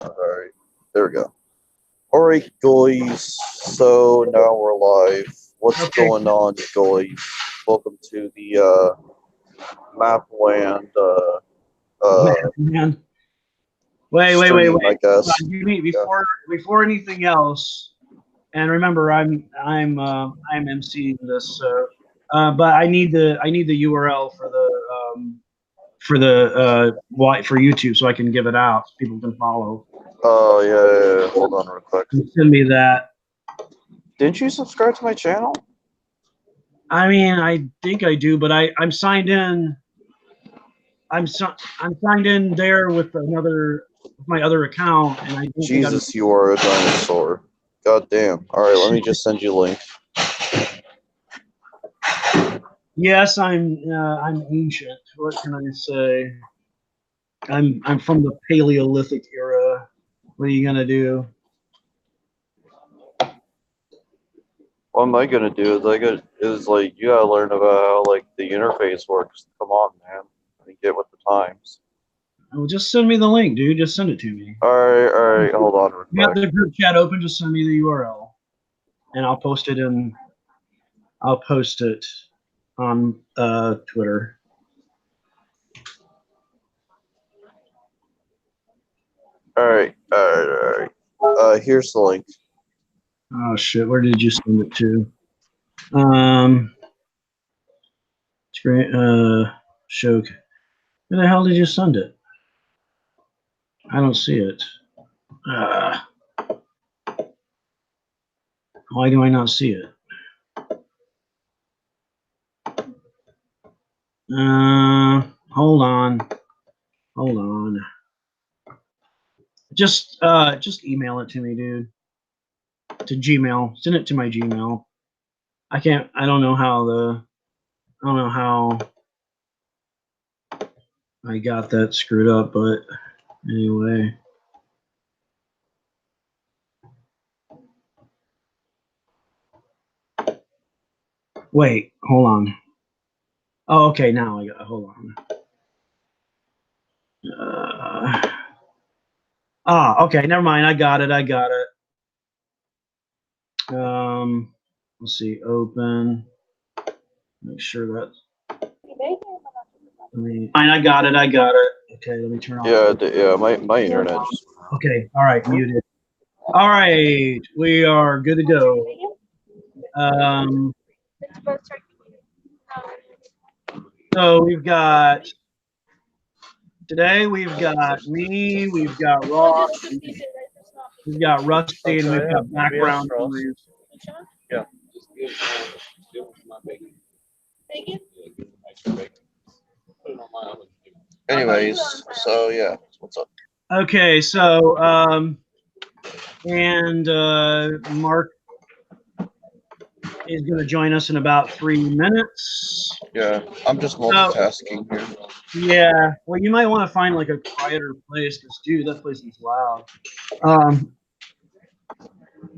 Alright, there we go. Alright, guys, so now we're live. What's Okay. going on, guys? Welcome to the Mapland Man. Wait. stream, I guess. You mean before anything else, and remember, I'm emceeing this, but I need the URL for for YouTube so I can give it out so people can follow. Oh, yeah. Hold on real quick. Send me that. Didn't you subscribe to my channel? I mean, I think I do, but I'm signed in. I'm signed in there with my other account, and I don't Jesus, you are a dinosaur. God damn. Alright, let me just send you a link. Yes, I'm ancient. What can I say? I'm from the Paleolithic era. What are you gonna do? What am I gonna do? You gotta learn about how the interface works. Come on, man. Get with the times. Oh, just send me the link, dude. Just send it to me. Alright, hold on real quick. You got the group chat open, just send me the URL. And I'll post it on Twitter. Alright. Here's the link. Oh shit, where did you send it to? It's great. Show. Where the hell did you send it? I don't see it. Why do I not see it? Hold on. Just email it to me, dude. To Gmail. Send it to my Gmail. I don't know how I got that screwed up, but anyway. Wait, hold on. Oh, okay, now I got. Hold on. Okay, never mind. I got it. Let's see. Open. Make sure that. I got it. Okay, let me turn off. Yeah. My internet just. Okay. All right. Muted. All right. We are good to go. So we've got me, we've got Ross, we've got Rusty, and we've got background noise. Yeah. Anyways, so yeah, what's up? Okay, so Mark is going to join us in about 3 minutes. Yeah, I'm just multitasking here. Yeah, well, you might want to find like a quieter place because, dude, that place is loud.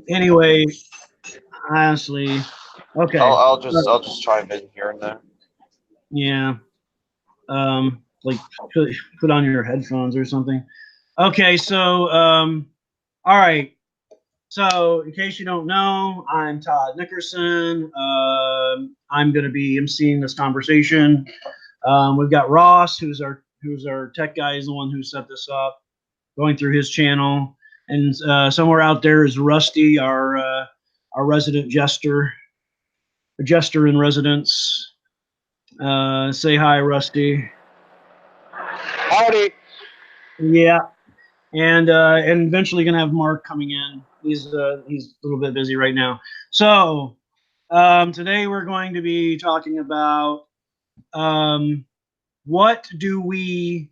Anyway, honestly, okay. I'll just chime in here and there. Yeah. Like put on your headphones or something. Okay, so all right. So in case you don't know, I'm Todd Nickerson. I'm going to be emceeing this conversation. We've got Ross, who's our tech guy, is the one who set this up, going through his channel, and somewhere out there is Rusty, our resident jester, a jester in residence. Say hi, Rusty. Howdy. Yeah, and eventually gonna have Mark coming in. He's a little bit busy right now. So today we're going to be talking about what do we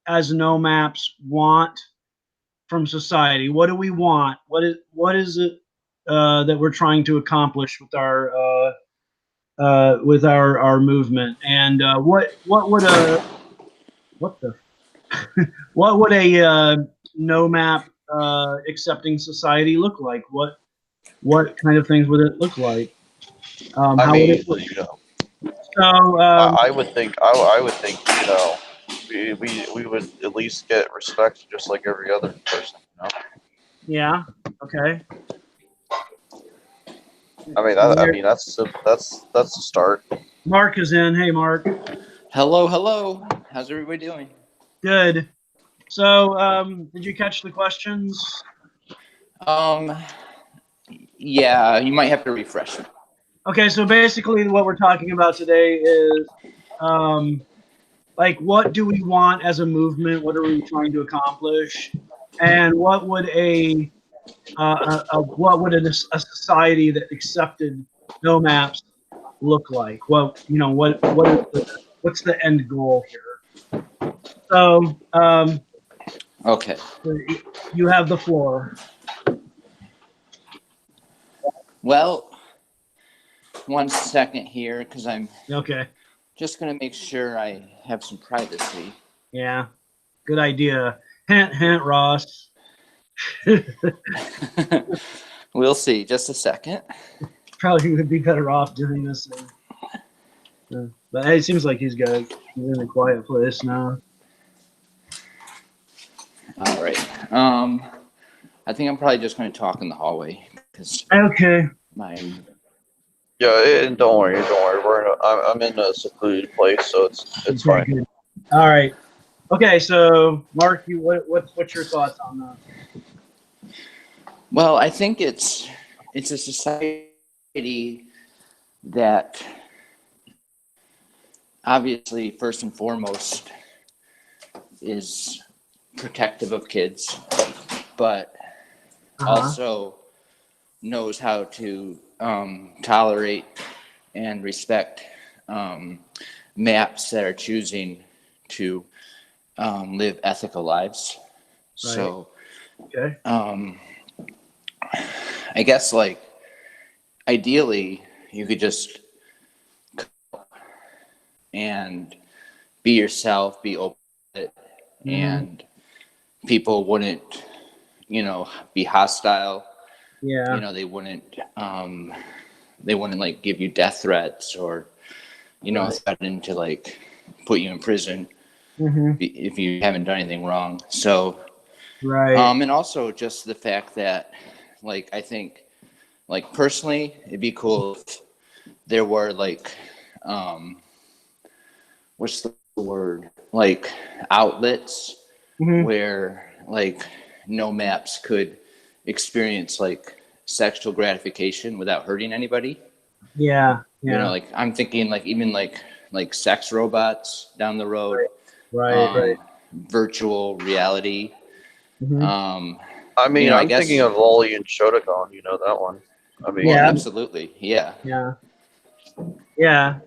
as no maps want from society? What do we want? What is it that we're trying to accomplish with our movement? And what would a no map accepting society look like? What kind of things would it look like? I mean, So I would think we would at least get respect just like every other person. know? Yeah. Okay. I mean that's the start. Mark is in. Hey, Mark. Hello, hello. How's everybody doing? Good. So, did you catch the questions? Um, yeah, you might have to refresh. Okay, so basically, what we're talking about today is, like, what do we want as a movement? What are we trying to accomplish? And what would what would a society that accepted no maps look like? Well, what's the end goal here? So, Okay. you have the floor. Well, 1 second here because I'm Okay. just going to make sure I have some privacy. Yeah. Good idea. Hint, hint, Ross. We'll see. Just a second. Probably would be better off doing this. But hey, it seems like he's in a quiet place now. All right. I think I'm probably just going to talk in the hallway because Okay. Yeah, and don't worry. I'm in a secluded place, so it's fine. Good. All right. Okay, so Mark, what's your thoughts on that? Well, I think it's a society that obviously first and foremost is protective of kids, but also knows how to tolerate and respect maps that are choosing to live ethical lives. Right. So, okay. I guess like ideally you could just and be yourself, be open, and people wouldn't, be hostile. Yeah. They wouldn't like give you death threats or, threaten to like put you in prison if you haven't done anything wrong. So, right. And also just the fact that, like, I think, like personally, it'd be cool if there were like, what's the word? Like outlets where like no maps could experience like sexual gratification without hurting anybody. Yeah. Like I'm thinking like even like sex robots down the road. Right. Virtual reality. I mean, I'm thinking of Lolly and Shotokan, you know that one. I mean, well, absolutely. Yeah.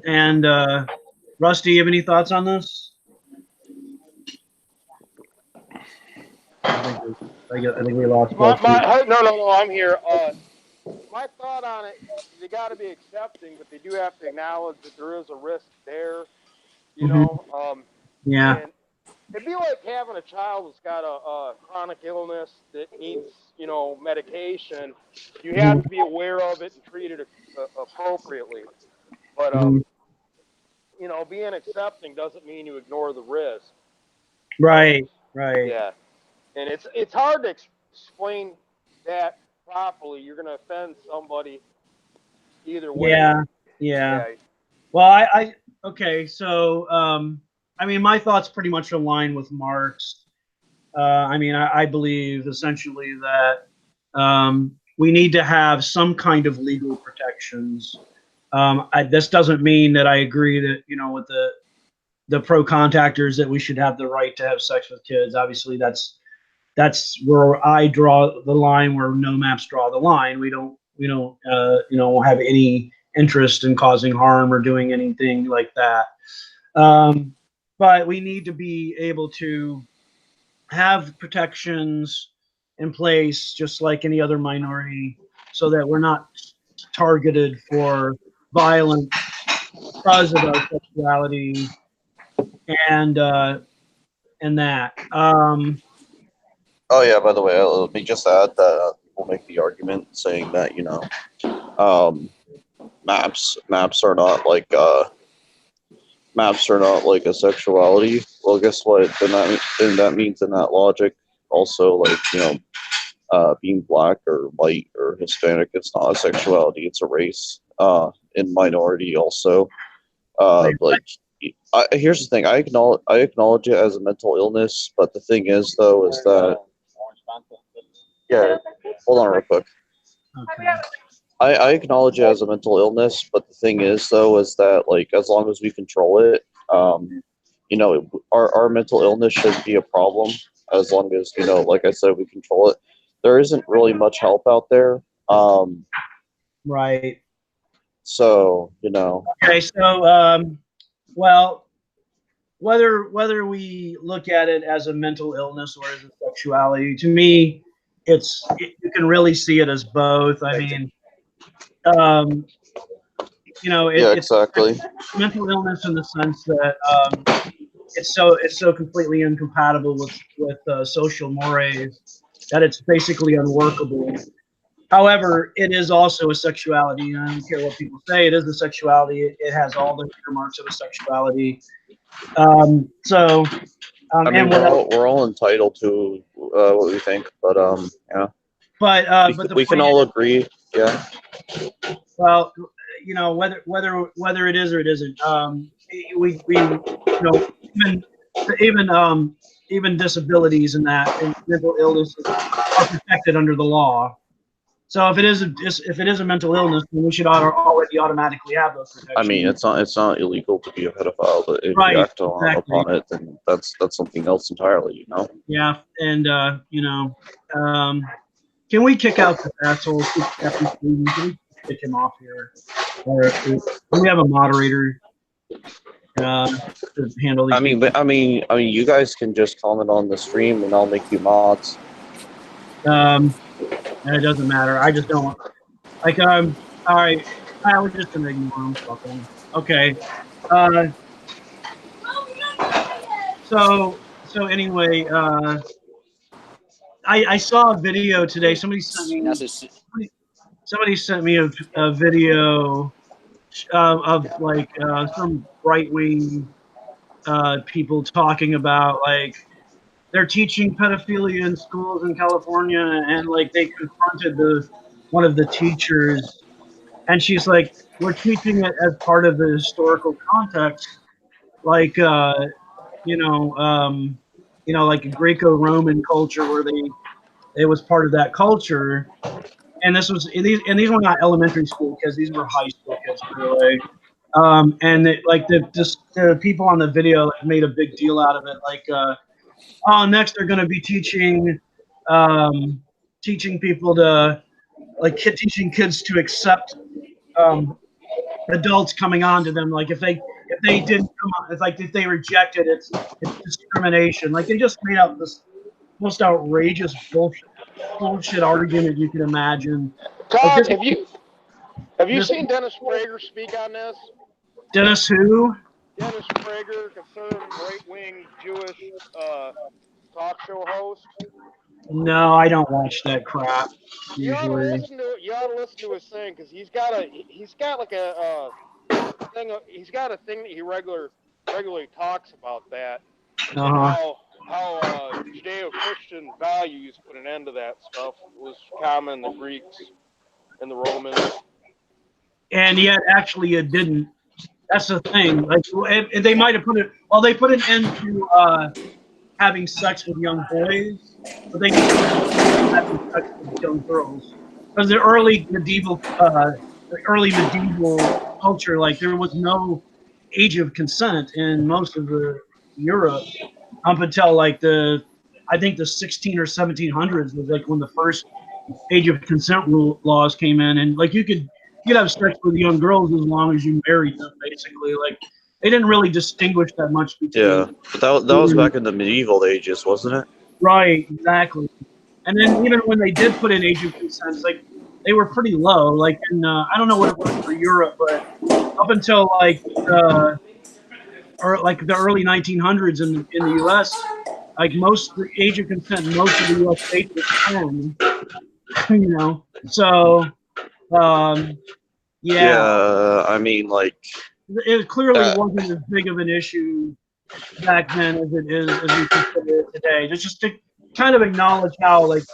And Rusty, you have any thoughts on this? I think we lost. No, I'm here. My thought on it, they got to be accepting, but they do have to acknowledge that there is a risk there. You know. Yeah. And it'd be like having a child that's got a chronic illness that needs, medication. You have to be aware of it and treat it appropriately. But being accepting doesn't mean you ignore the risk. Right. Yeah, and it's hard to explain that properly. You're going to offend somebody either way. Yeah. Well, okay. So, I mean, my thoughts pretty much align with Mark's. I mean, I believe essentially that we need to have some kind of legal protections. This doesn't mean that I agree that, with the pro contactors that we should have the right to have sex with kids. Obviously, that's where I draw the line, where no maps draw the line. We don't have any interest in causing harm or doing anything like that. But we need to be able to have protections in place, just like any other minority, so that we're not targeted for violence because of our sexuality and that. Oh yeah. By the way, let me just add that we'll make the argument saying that maps are not like a sexuality. Well, guess what? Then that means in that logic, also like being black or white or Hispanic. It's not a sexuality; it's a race. And minority also. Like here's the thing: I acknowledge it as a mental illness, but the thing is, though, is that yeah. Hold on, real quick. Okay. I acknowledge it as a mental illness, but the thing is, though, is that like as long as we control it, our mental illness shouldn't be a problem as long as like I said, we control it. There isn't really much help out there. Right. So Okay. So, well, whether we look at it as a mental illness or as a sexuality, to me, you can really see it as both. I mean, um, yeah, it's exactly. mental illness in the sense that it's so completely incompatible with social mores that it's basically unworkable. However, it is also a sexuality, and I don't care what people say. It is a sexuality. It has all the earmarks of a sexuality. So, I mean, and what else? we're all entitled to what we think, but yeah, But the we can point all is, agree. Yeah, well, whether it is or it isn't, we even disabilities and that and mental illnesses are protected under the law. So if it is a mental illness, then we should already automatically have those I mean, protections. it's not illegal to be a pedophile, but if you Right, act exactly. upon it, then that's something else entirely. Yeah, and can we kick out this asshole? Captain Sweden? Can we kick him off here? Or do we have a moderator to handle these people? You guys can just comment on the stream, and I'll make you mods. It doesn't matter. I just don't want. All right. We're just gonna ignore him. Fuck him. Okay. So anyway, I saw a video today. Somebody sent me a video of like some right wing people talking about like they're teaching pedophilia in schools in California, and like they confronted one of the teachers, and she's like, "We're teaching it as part of the historical context, like you know, um, like a Greco-Roman culture where it was part of that culture." And these were not elementary school kids; these were high school kids, by the way. And the people on the video made a big deal out of it, like, oh, next they're going to be teaching people to teaching kids to accept um, adults coming on to them. Like if they didn't come on, it's like if they reject it, it's discrimination. Like they just made up this most outrageous bullshit argument you can imagine. Like Todd, this, have you seen Dennis Prager speak on this? Dennis who? Dennis Prager, conservative, right-wing Jewish talk show host. No, I don't watch that crap You ought to usually. listen to it. You ought to listen to his thing because he's got a thing that he regularly talks about that. Uh-huh. How Judeo-Christian values put an end to that stuff. It was common in the Greeks and the Romans. And yet, actually, it didn't. That's the thing. Like, and they might have put it. Well, they put an end to having sex with young boys, but they didn't having sex with young girls. Because the early medieval culture, like there was no age of consent in most of the Europe up until like I think the 16 or 1700s was like when the first age of consent laws came in, and like you could have sex with young girls as long as you married them, basically. Like they didn't really distinguish that much between. Yeah, but that was back in the medieval ages, wasn't it? Right, exactly. And then even when they did put in age of consent, like they were pretty low. Like in I don't know what it was for Europe, but up until like the early 1900s in the U.S., like most the age of consent in most of the U.S. states was 10. So yeah, Yeah, I mean, like it clearly that. wasn't as big of an issue back then as it is as we consider it today. kind of acknowledge how like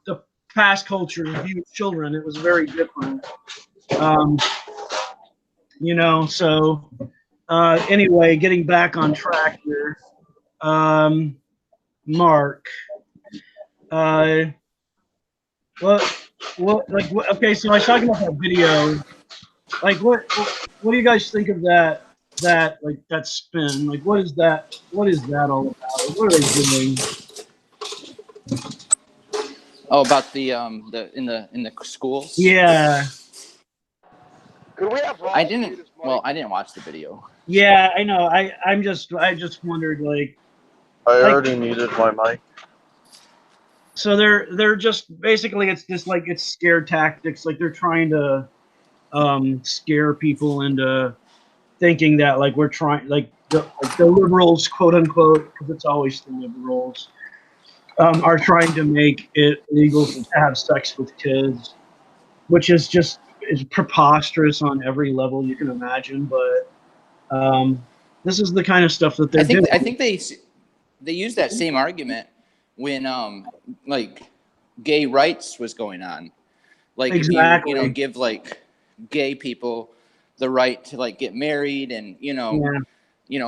the past culture viewed children. It was very different. Um, you know, so anyway, getting back on track here. Mark, uh, okay, so I was talking about that video. Like, what do you guys think of that spin? Like, what is that all about? Like, what are they doing? Oh, about the in the schools. Yeah, Could we have Ross I mute didn't. his mic? Well, I didn't watch the video. yeah, I know. I just wondered like, I already muted my mic. so they're just basically it's just like it's scare tactics. Like they're trying to scare people into thinking that like we're trying like the liberals, quote unquote, because it's always the liberals, are trying to make it legal to have sex with kids, which is just is preposterous on every level you can imagine. But this is the kind of stuff that they're doing. I think they use that same argument when like gay rights was going on. Like Exactly. if you give like gay people the right to like get married and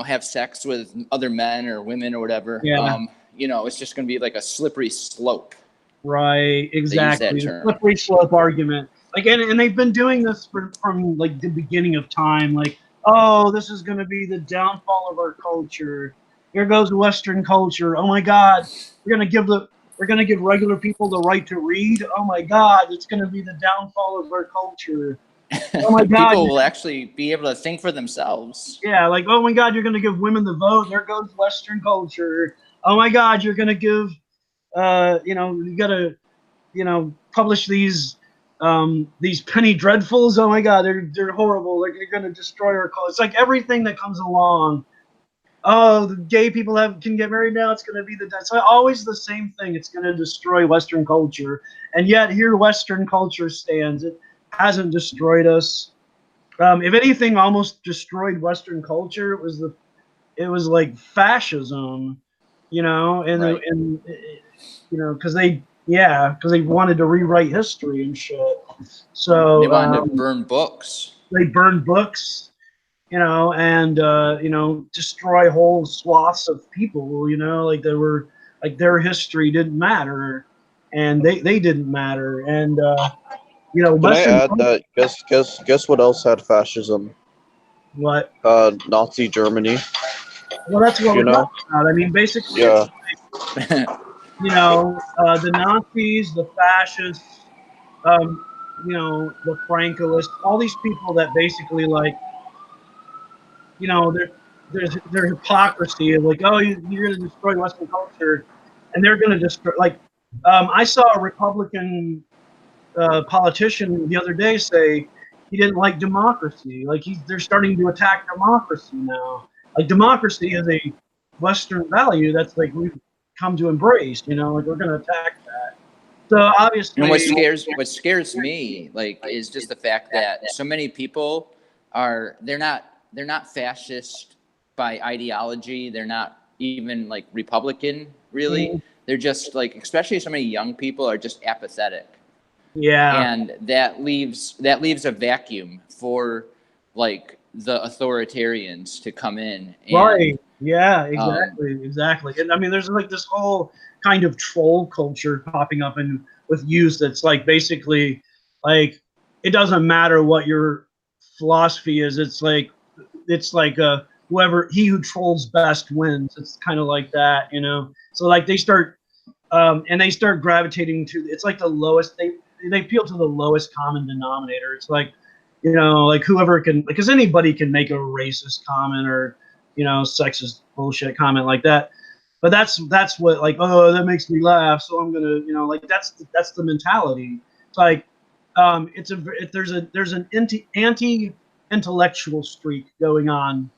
have sex with other men or women or whatever. Yeah. It's just going to be like a slippery slope. Right, exactly. The slippery slope argument. Like, and they've been doing this from like the beginning of time. Like, oh, this is going to be the downfall of our culture. Here goes Western culture. Oh my God, we're going to give regular people the right to read. Oh my God, it's going to be the downfall of our culture. Oh my God, people will actually be able to think for themselves. Yeah, like, oh my God, you're going to give women the vote. There goes Western culture. Oh my God, you're going to give you gotta, publish these penny dreadfuls. Oh my God, they're horrible. Like they're gonna destroy our culture. It's like everything that comes along. Oh, the gay people can get married now. It's gonna be it's always the same thing. It's gonna destroy Western culture, and yet here Western culture stands. It hasn't destroyed us. If anything, almost destroyed Western culture. It was like fascism, and Right. because they wanted to rewrite history and shit. So they wanted to burn books. They burned books, and destroy whole swaths of people. Like they were like their history didn't matter, and they didn't matter. And Can I add that? Guess what else had fascism? What? Nazi Germany. Well, that's what we're talking about. I mean, basically, yeah. The Nazis, the fascists, the Francoists, all these people that basically like, there's hypocrisy of like, oh, you're going to destroy Western culture, and they're going to destroy. Like, I saw a Republican politician the other day say he didn't like democracy. Like they're starting to attack democracy now. Like democracy is a Western value that's like we've come to embrace. Like we're going to attack that. So obviously, and what scares me is just the fact that so many people they're not fascist by ideology. They're not even like Republican really. Mm-hmm. They're just like, especially so many young people are just apathetic. Yeah. And that leaves a vacuum for like the authoritarians to come in. And, right. Yeah, exactly. And I mean, there's like this whole kind of troll culture popping up with youth that's like basically like it doesn't matter what your philosophy is. It's like whoever who trolls best wins. It's kind of like that, So like they start gravitating to, it's like the lowest, they appeal to the lowest common denominator. It's like, like whoever can, because anybody can make a racist comment or, sexist bullshit comment like that. But that's what, like, oh, that makes me laugh, so I'm gonna, like that's the mentality. It's like, there's an anti-intellectual streak going on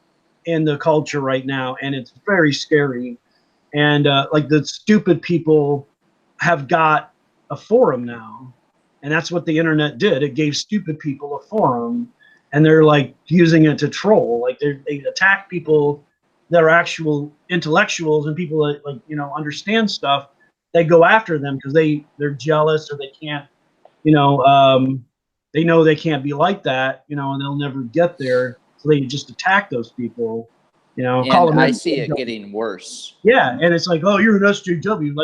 in the culture right now, and it's very scary. And like the stupid people have got a forum now, and that's what the internet did. It gave stupid people a forum, and they're like using it to troll. Like they attack people that are actual intellectuals and people that like understand stuff they go after them because they're jealous or they can't, you know, they know they can't be like that, you know, and they'll never get there. So they just attack those people, you know, call And them I see it getting worse. Yeah, and it's like, oh, you're an SJW,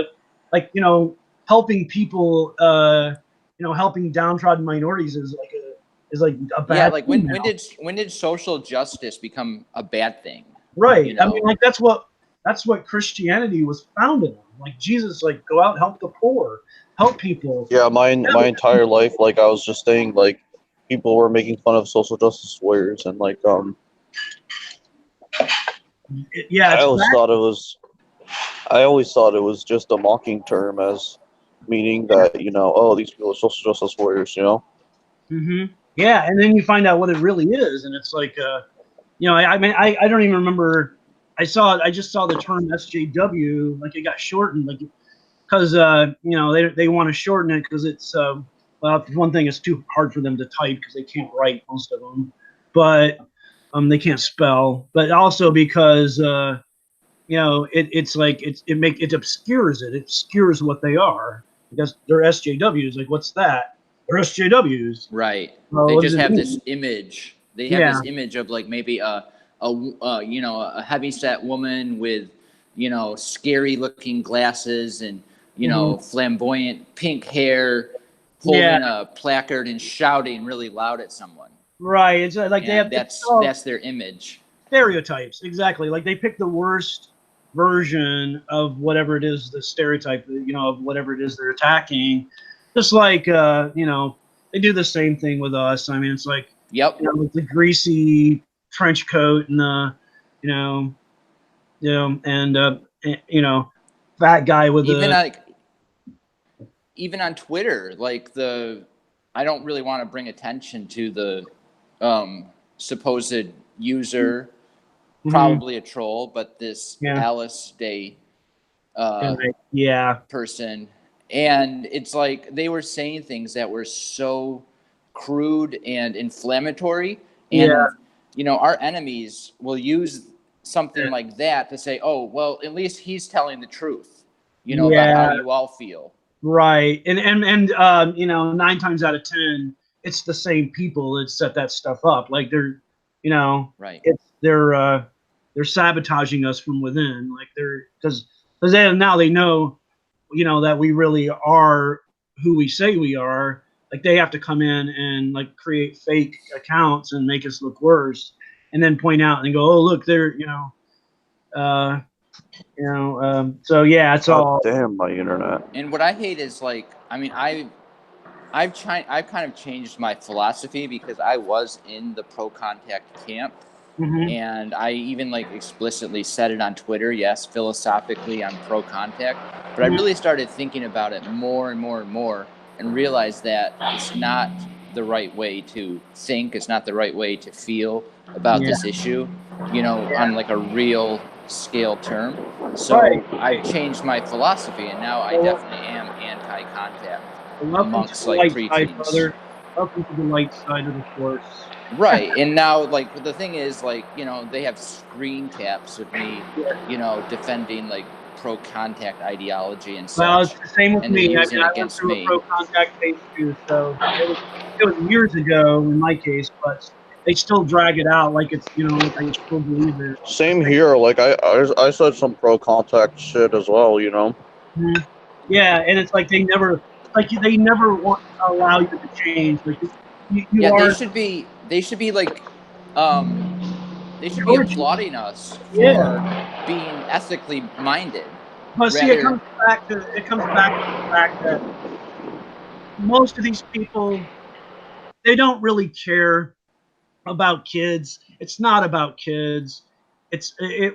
like you know, helping people, you know, helping downtrodden minorities is like a bad Yeah, like thing when did social justice become a bad thing? right? You know? I mean, like that's what Christianity was founded on. Like Jesus, like go out and help the poor, help people. Yeah, my entire life, like I was just saying, like people were making fun of social justice warriors, and like Yeah, I it's always back. thought it was, I always thought it was just a mocking term, as meaning that, you know, oh, these people are social justice warriors, you know. Yeah, and then you find out what it really is, and it's like, you know, I mean, I don't even remember. I just saw the term SJW, like it got shortened, like because you know they want to shorten it because it's well, one thing, it's too hard for them to type because they can't write, most of them, but they can't spell, but also because you know it's like it obscures what they are, because they're SJWs. Like, what's that? They're SJWs. Right. Well, They what does just it have mean? this image. They have Yeah. this image of like maybe you know, a heavy set woman with, you know, scary looking glasses and, you know, flamboyant pink hair, Yeah. holding a placard and shouting really loud at someone. Right. It's like they have, And it's all that's their image. stereotypes. Exactly. Like they pick the worst version of whatever it is, the stereotype, you know, of whatever it is they're attacking. Just like, you know, they do the same thing with us. I mean, it's like, Yep. you know, with the greasy trench coat and the, and you know, fat guy with Even the, like even on Twitter, like I don't really want to bring attention to the supposed user, probably a troll, but this yeah, Alice Day yeah, person, and it's like they were saying things that were so crude and inflammatory, yeah, and you know our enemies will use something like that to say, oh well, at least he's telling the truth, you know, about how yeah. you all feel. Right, and you know, 9 times out of 10, it's the same people that set that stuff up. Like they're, you know, Right. they're sabotaging us from within. Like they're because now they know, you know, that we really are who we say we are. Like they have to come in and like create fake accounts and make us look worse, and then point out and go, oh look, they're uh, so yeah, it's God all. damn my internet. And what I hate is like, I mean, I've kind of changed my philosophy because I was in the pro contact camp, and I even like explicitly said it on Twitter. Yes, philosophically, I'm pro contact, but I really started thinking about it more and more and more, and realized that it's not the right way to think. It's not the right way to feel about this issue, you know, on like a real scale term. So I've changed my philosophy, and now I definitely am anti-contact Welcome to amongst the like light side, preteens. brother. Welcome to the light side of the force. Right. And now, like, the thing is, like, you know, they have screen caps of me, you know, defending, like, pro contact ideology and Well, it's such. the same with And they're me. I mean, using it I went against through a me. pro contact phase too, so it was years ago in my case, but they still drag it out like it's, you know, like I still believe it. Same here. Like I said some pro contact shit as well, you know. Yeah, and it's like they never want to allow you to change. Like you Yeah, are they should be, like, they should be encouraging. applauding us Yeah, for being ethically minded. but see, Rather, it comes back to the fact that most of these people, they don't really care about kids. It's not about kids.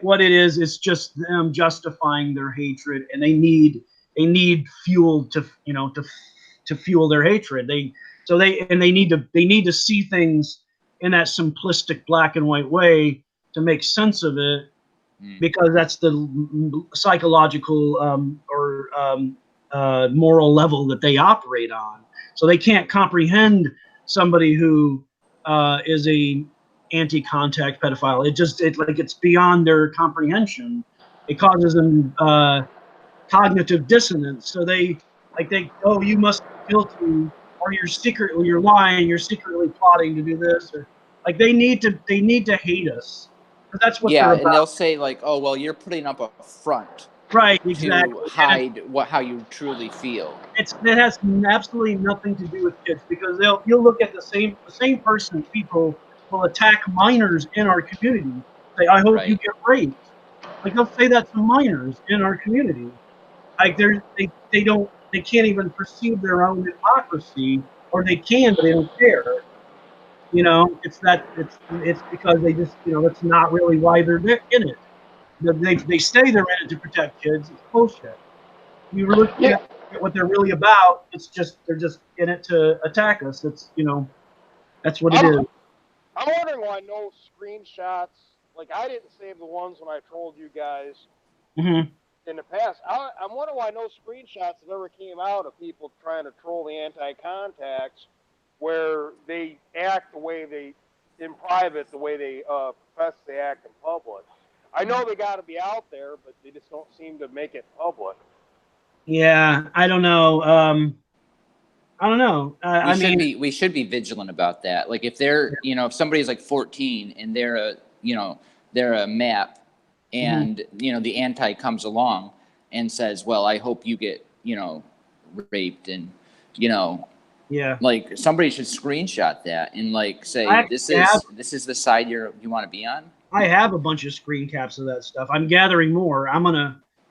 What it is. It's just them justifying their hatred, and they need fuel to, you know, to fuel their hatred. They need to see things in that simplistic black and white way to make sense of it, because that's the psychological or moral level that they operate on. So they can't comprehend somebody who is a anti-contact pedophile. It's beyond their comprehension. It causes them cognitive dissonance. So oh, you must be guilty, or you're lying, you're secretly plotting to do this, or like they need to hate us, because that's what Yeah, they're and they'll about. say like, "Oh, well, you're putting up a front Right, to exactly. And hide how you truly feel." it has absolutely nothing to do with kids, because you'll look at the same person, people will attack minors in our community. Say, I hope you Right. get raped. Like they'll say that to minors in our community. Like they can't even perceive their own hypocrisy, or they can, but they don't care. It's because they just, that's not really why they're in it. They say they're in it to protect kids. It's bullshit. You were looking Yeah, at what they're really about. They're just in it to attack us. That's what it I'm is. I'm wondering why no screenshots. Like I didn't save the ones when I trolled you guys Mm-hmm. in the past. I'm wondering why no screenshots have ever came out of people trying to troll the anti-contacts, where they act the way they in private, the way they profess they act in public. I know they got to be out there, but they just don't seem to make it public. Yeah, I don't know. I don't know. I mean, We should be vigilant about that. Like if they're, if somebody's like 14 and they're a map, mhm. and the anti comes along and says, "Well, I hope you get, raped," and you know Yeah. like somebody should screenshot that and like I say, actually this have is the side you want to be on. I have a bunch of screen caps of that stuff. I'm gathering more.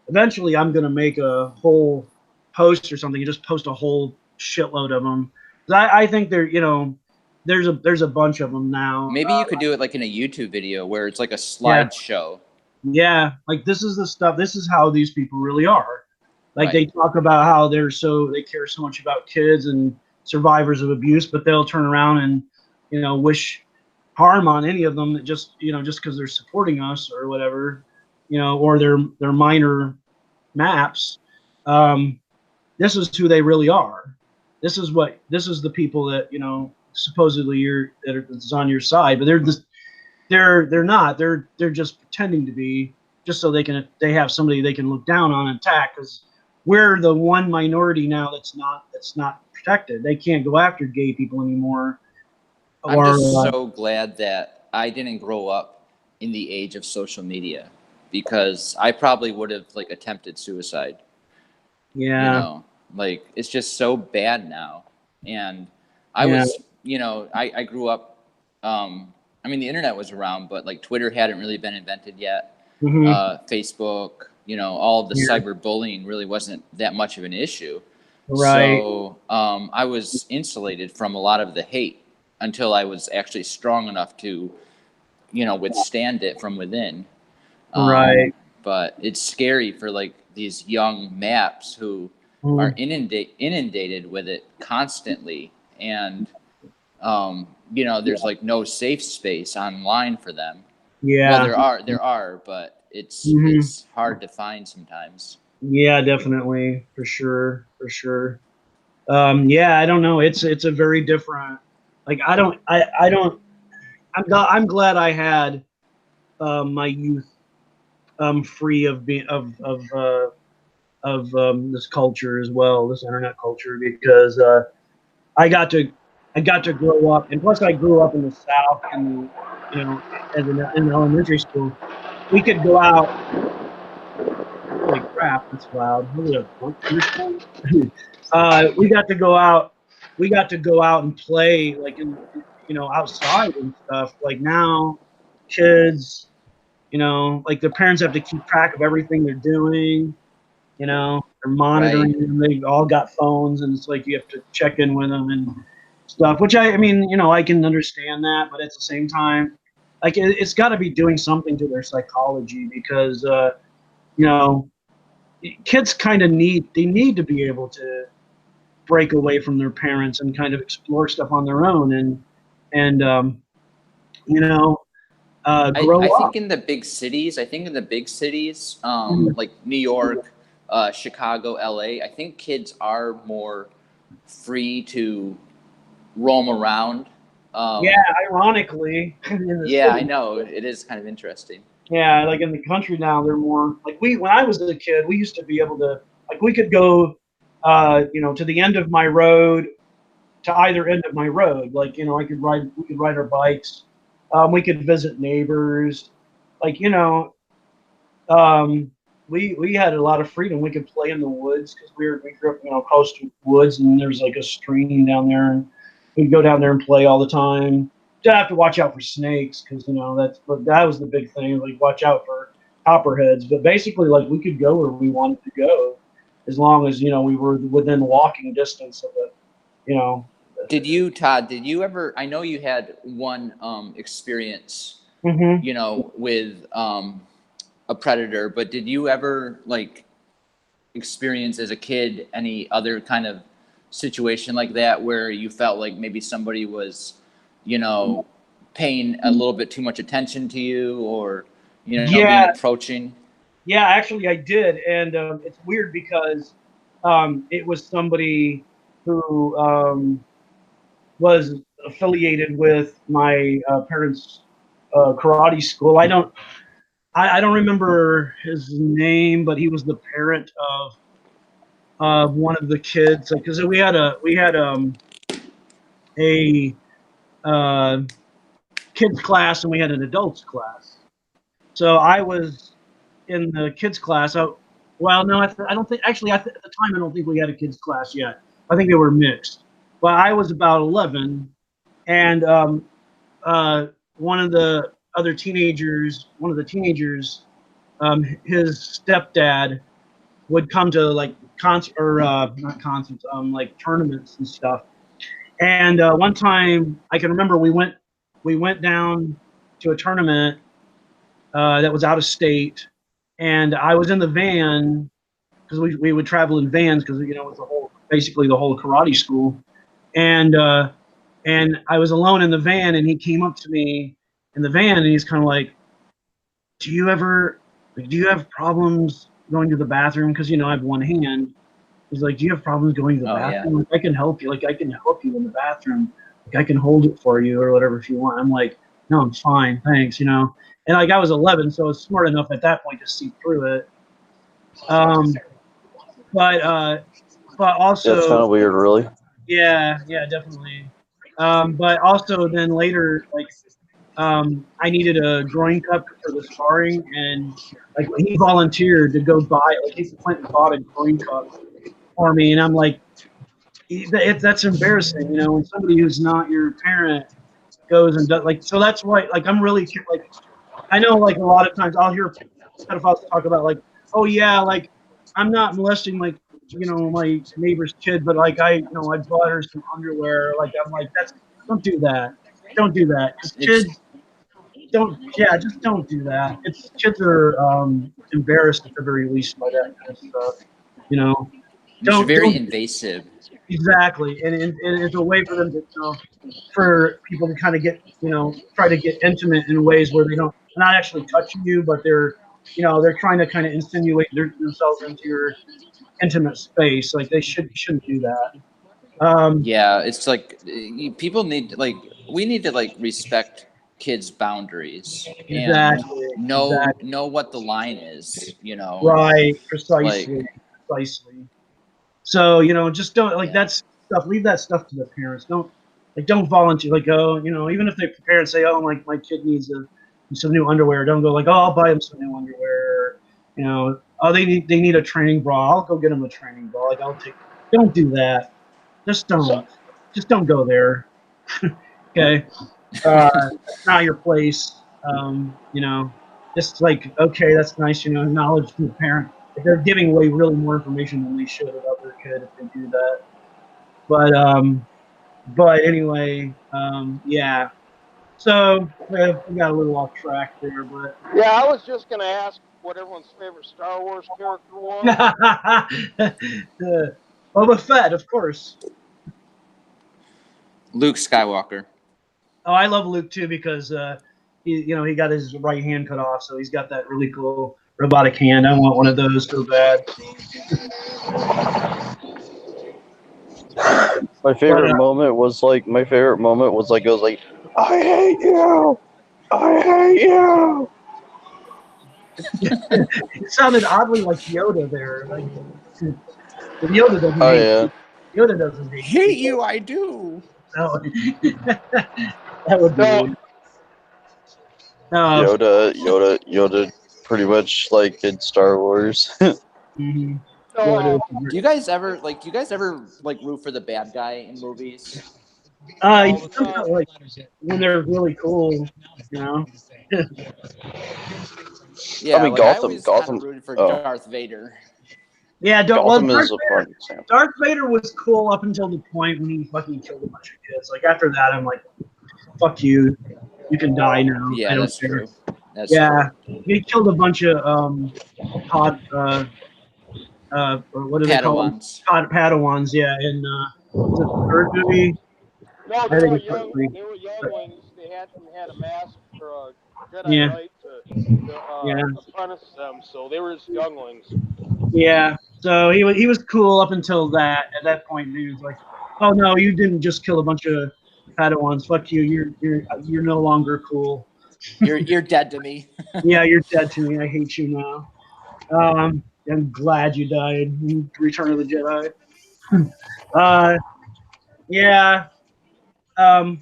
Eventually I'm gonna make a whole post or something and just post a whole shitload of them. I think there's a bunch of them now. Maybe you could do it like in a YouTube video where it's like a Yeah, slideshow. yeah. Like this is the stuff. This is how these people really are. Like they Right. talk about how they care so much about kids and survivors of abuse, but they'll turn around and wish harm on any of them that just because they're supporting us or whatever, or they're minor maps. Um, this is who they really are. This is the people that supposedly that's on your side, but they're not. They're just pretending to be, just so they have somebody they can look down on and attack, because we're the one minority now that's not protected. They can't go after gay people anymore. I'm Or just so glad that I didn't grow up in the age of social media, because I probably would have like attempted suicide. you yeah, know like it's just so bad now. And I yeah, was, I grew up, I mean, the internet was around, but like Twitter hadn't really been invented yet. hmm Facebook, all of the yeah, cyberbullying really wasn't that much of an issue. right, So I was insulated from a lot of the hate until I was actually strong enough to withstand it from within. right. But it's scary for like these young maps who are Mm, inundated with it constantly. And there's like no safe space online for them. Well, yeah, there are, but it's hmm it's hard to find sometimes. yeah, definitely, for sure, for sure. Yeah, I don't know. It's a very different. Like I don't. I'm glad I had my youth free of being of this culture as well, this internet culture, because I got to I got to grow up, and plus I grew up in the South, and in elementary school, we could go out. Holy crap, that's loud. Was it a thunderstorm? We got to go out. We got to go out and play, like outside and stuff. Like now, kids, like their parents have to keep track of everything they're doing. They're monitoring Right. them. They've all got phones, and it's like you have to check in with them and stuff. Which I mean, I can understand that, but at the same time, like it's got to be doing something to their psychology, because you know kids kind of need to be able to break away from their parents and kind of explore stuff on their own, and you know grow I up. think in the big cities, Mhm. like New York, Chicago, LA, I think kids are more free to roam around. Yeah, Um, ironically, in the yeah, I city. know, it is kind of interesting. Yeah, like in the country now, they're more like when I was a kid, we used to be able to like we could go, to the end of my road, to either end of my road. Like, we could ride our bikes. We could visit neighbors. Like, we had a lot of freedom. We could play in the woods because we grew up, close to woods, and there's like a stream down there, and we'd go down there and play all the time. Just have to watch out for snakes because that was the big thing. Like, watch out for copperheads. But basically, like, we could go where we wanted to go as long as we were within walking distance of it. Todd, did you ever, I know you had one experience, Mm-hmm. with a predator, but did you ever like experience as a kid any other kind of situation like that where you felt like maybe somebody was, paying a little bit too much attention to you, or, being Yeah, approaching? yeah, actually I did, and it's weird because it was somebody who was affiliated with my parents' karate school. I don't remember his name, but he was the parent of one of the kids. Because we had a kids class and we had an adults class. So I was in the kids class. Well, no, I don't think. Actually, at the time, I don't think we had a kids class yet. I think they were mixed. But I was about 11, and one of the teenagers, his stepdad would come to like concert or not concerts, like tournaments and stuff. And one time, I can remember we went down to a tournament that was out of state, and I was in the van because we would travel in vans because it's basically the whole karate school, and I was alone in the van, and he came up to me in the van, and he's kind of like, do you have problems going to the bathroom? Because I have one hand. He's like, do you have problems going to the bathroom? Yeah. Like, I can help you. Like, I can help you in the bathroom. Like, I can hold it for you or whatever if you want. I'm like, no, I'm fine, thanks. And like I was 11, so I was smart enough at that point to see through it. But also, That's kind of weird, really. yeah, definitely. But also then later, like, I needed a groin cup for the sparring, and like he volunteered to go buy, like he went and bought a groin cup for me, and I'm like, that's embarrassing, when somebody who's not your parent goes and does, like, so that's why, like, I'm really like, I know, like, a lot of times I'll hear pedophiles talk about, like, oh yeah, like, I'm not molesting, like, my neighbor's kid, but like I bought her some underwear. Like, I'm like, don't do that. Don't do that. Because kids just don't do that. Kids are embarrassed at the very least by that kind of stuff. It's very Don't invasive. exactly, and it's a way for them to, for people to kind of get, try to get intimate in ways where they're not actually touching you, but they're trying to kind of insinuate themselves into your intimate space. Like, they shouldn't do that. Yeah, it's like people need we need to respect kids' boundaries and Exactly. know what the line is. Right. Like, Precisely. So just don't, like, that's stuff. Leave that stuff to the parents. Don't volunteer. Like, oh, even if the parents say, oh, my kid needs some new underwear, don't go like, oh, I'll buy him some new underwear. Oh, they need a training bra. I'll go get them a training bra. Like, Don't do that. Just don't go there. Okay. That's not your place. Just like, okay, that's nice. Acknowledge the parent. If they're giving away really more information than they should about their kid if they do that. But anyway, yeah. So we got a little off track there, but Yeah, I was just gonna ask what everyone's favorite Star Wars character was. Boba Fett, of course. Luke Skywalker. Oh, I love Luke too because he got his right hand cut off, so he's got that really cool robotic hand. I want one of those so bad. My favorite moment was like it was like, I hate you, I hate you. It sounded oddly like Yoda there. Like, But Yoda doesn't Oh hate. yeah, Yoda doesn't hate. Hate you, I do. So, that would be No. weird. Yoda, pretty much like in Star Wars. Mhm. No, Yoda. Do you guys ever like root for the bad guy in movies? all the time. Sometimes, like when they're really cool, you know. Yeah, mean, like I Gotham, always kind Gotham. of rooted for Oh, Darth Vader. Yeah, Gotham is a prime example. Darth Vader was cool up until the point when he fucking killed a bunch of kids. Like after that, I'm like, fuck you. You can die now. I Yeah, don't that's care. true. That's Yeah, true. he killed a bunch of Todd what do they call them? Padawans. Todd Padawans. Yeah, in was it the third movie? No, I think it's part three. They were younglings. They had a master or a Jedi Yeah, right to yeah, apprentice them, so they were just younglings. yeah. So he was cool up until that. At that point, he was like, "Oh no, you didn't just kill a bunch of Padawans. Fuck you. You're no longer cool. You're dead to me. Yeah, you're dead to me. I hate you now. I'm glad you died in Return of the Jedi. Yeah. Um,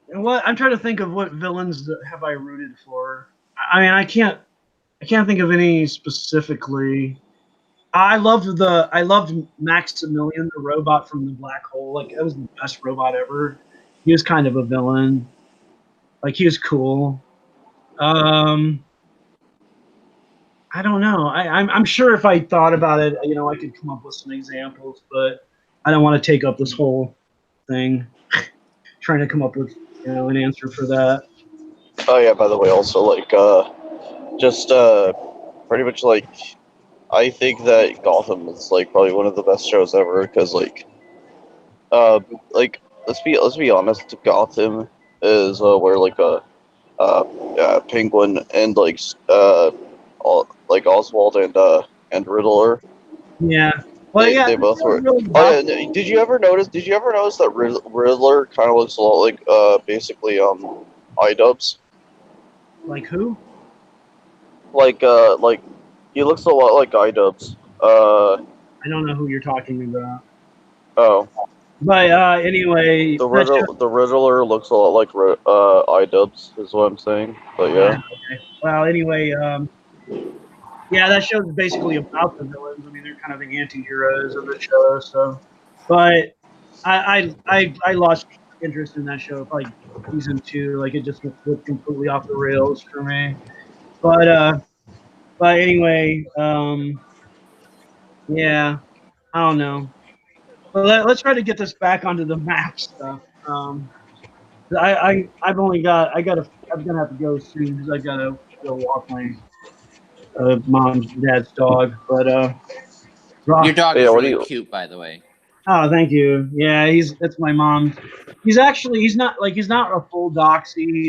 and what I'm trying to think of what villains that have I rooted for. I mean, I can't think of any specifically. I loved Maximilian, the robot from the black hole. Like that was the best robot ever. He was kind of a villain. Like he was cool. Um, I don't know. I'm sure if I thought about it, you know, I could come up with some examples, but I don't want to take up this whole thing trying to come up with, you know, an answer for that. Oh yeah. By the way, also like just pretty much like I think that Gotham is like probably one of the best shows ever because uh like let's be honest, Gotham is where like Penguin and like Oswald and Riddler. Yeah. Well, yeah, They this both was were. really Oh about yeah. Did you ever notice? Did you ever notice that Riddler kind of looks a lot like basically iDubbbz? like who? Like he looks a lot like iDubbbz. I don't know who you're talking about. Oh, But anyway, that show, The Riddler looks a lot like iDubbbz is what I'm saying. But yeah. yeah. Okay. Well, anyway, yeah, that show is basically about the villains. I mean, they're kind of the anti-heroes of the show. So, but I lost interest in that show like season two. Like it just went completely off the rails for me. But anyway, yeah, I don't know. But let's try to get this back onto the map stuff. I've only got I'm gonna have to go soon because I gotta go walk my mom's dad's dog. But Your dog Yeah. is What do really you? cute, by the way. oh, thank you. Yeah, that's my mom's. He's not a full doxy.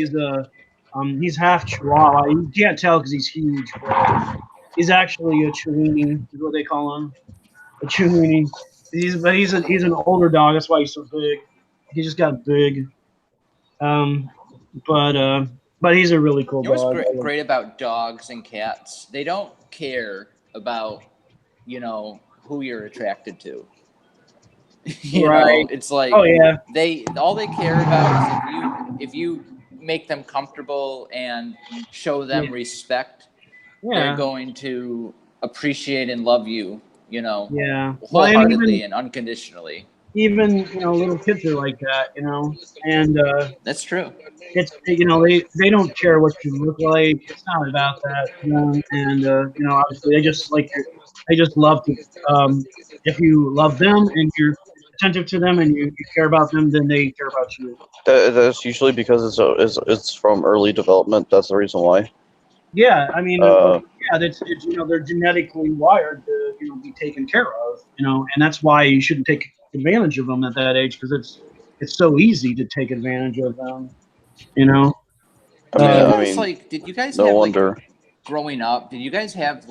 He's half Chihuahua. You can't tell because he's huge, but he's actually a Chihuahua, is what they call him. A Chihuahua. He's an older dog. That's why he's so big. He just got big. Um, but he's a really cool You know what's dog. great about dogs and cats? They don't care about, who you're attracted to. Right. It's like Oh yeah. they all they care about is if you make them comfortable and show them Yeah. respect, they're Yeah. going to appreciate and love you, Yeah. Well, and wholeheartedly and unconditionally. even little kids are like that, you know, and That's true. it's they don't care what you look like. It's not about that, you know. And obviously they just love to. If you love them and you're attentive to them and you care about them, then they care about you. That's usually because it's from early development. That's the reason why. Yeah, I mean, Uh, yeah, it's they're genetically wired to be taken care of, and that's why you shouldn't take advantage of them at that age because it's so easy to take advantage of them, you know. I mean, Did you guys no have wonder. growing up, did you guys have